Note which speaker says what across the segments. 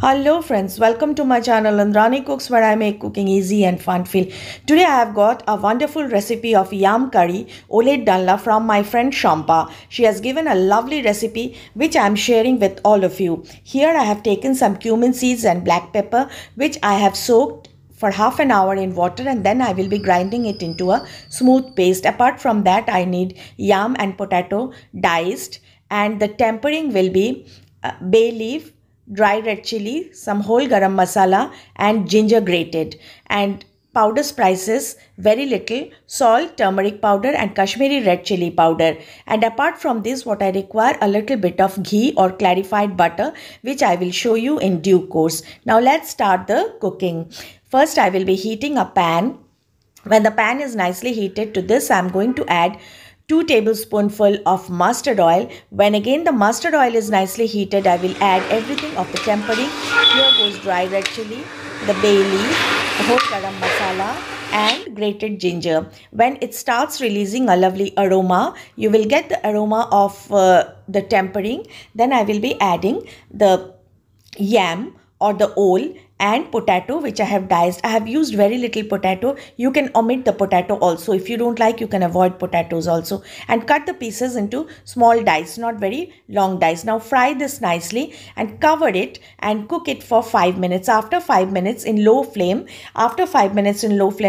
Speaker 1: Hello friends, welcome to my channel Andrani Cooks, where I make cooking easy and fun feel. Today I have got a wonderful recipe of yam curry, Oler dalna from my friend Shampa. She has given a lovely recipe which I am sharing with all of you. Here I have taken some cumin seeds and black pepper which I have soaked for half an hour in water, and then I will be grinding it into a smooth paste. Apart from that, I need yam and potato diced, and the tempering will be bay leaf, dry red chili, some whole garam masala, and ginger grated, and powder spices very little, salt, turmeric powder, and kashmiri red chili powder. And apart from this, what I require a little bit of ghee or clarified butter, which I will show you in due course. Now let's start the cooking. First I will be heating a pan. When the pan is nicely heated, to this I am going to add 2 tablespoonfuls of mustard oil. When again the mustard oil is nicely heated, I will add everything of the tempering. Here goes dry red chili, the bay leaf, the whole garam masala, and grated ginger. When it starts releasing a lovely aroma, you will get the aroma of the tempering. Then I will be adding the yam or the ole and potato which I have diced. I have used very little potato. You can omit the potato also. If you don't like, you can avoid potatoes also. And cut the pieces into small dice, not very long dice. Now fry this nicely and cover it and cook it for 5 minutes. After 5 minutes in low flame,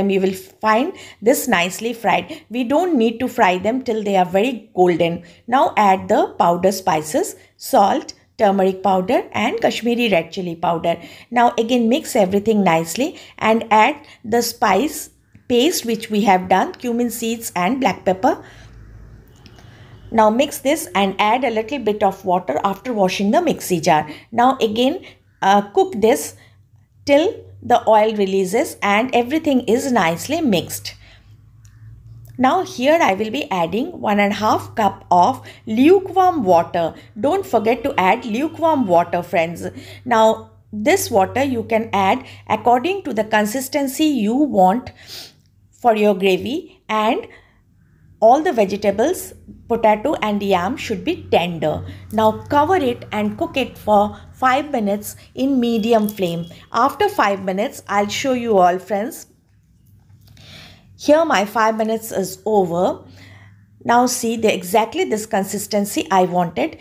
Speaker 1: you will find this nicely fried. We don't need to fry them till they are very golden. Now add the powder spices, salt, turmeric powder, and Kashmiri red chili powder. Now again mix everything nicely and add the spice paste which we have done, cumin seeds and black pepper. Now mix this and add a little bit of water after washing the mixie jar. Now again cook this till the oil releases and everything is nicely mixed. Now here I will be adding 1.5 cup of lukewarm water. Don't forget to add lukewarm water, friends. Now this water you can add according to the consistency you want for your gravy, and all the vegetables, potato and yam, should be tender. Now cover it and cook it for 5 minutes in medium flame. After 5 minutes, I'll show you all, friends. Here my 5 minutes is over. Now see exactly this consistency I wanted.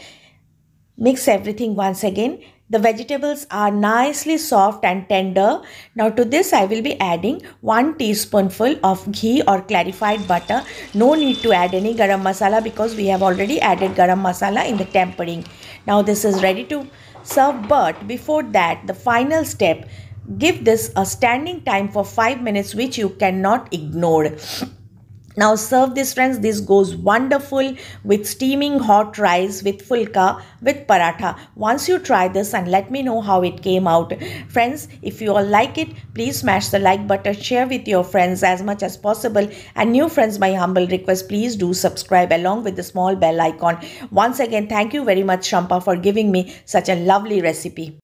Speaker 1: Mix everything once again. The vegetables are nicely soft and tender. Now to this I will be adding 1 teaspoonful of ghee or clarified butter. No need to add any garam masala because we have already added garam masala in the tempering. Now this is ready to serve, but before that, the final step, give this a standing time for 5 minutes, which you cannot ignore. Now serve this, friends. This goes wonderful with steaming hot rice, with fulka, with paratha. Once you try this and let me know how it came out. Friends, if you all like it, please smash the like button, share with your friends as much as possible. And new friends, my humble request, please do subscribe along with the small bell icon. Once again, thank you very much, Shampa, for giving me such a lovely recipe.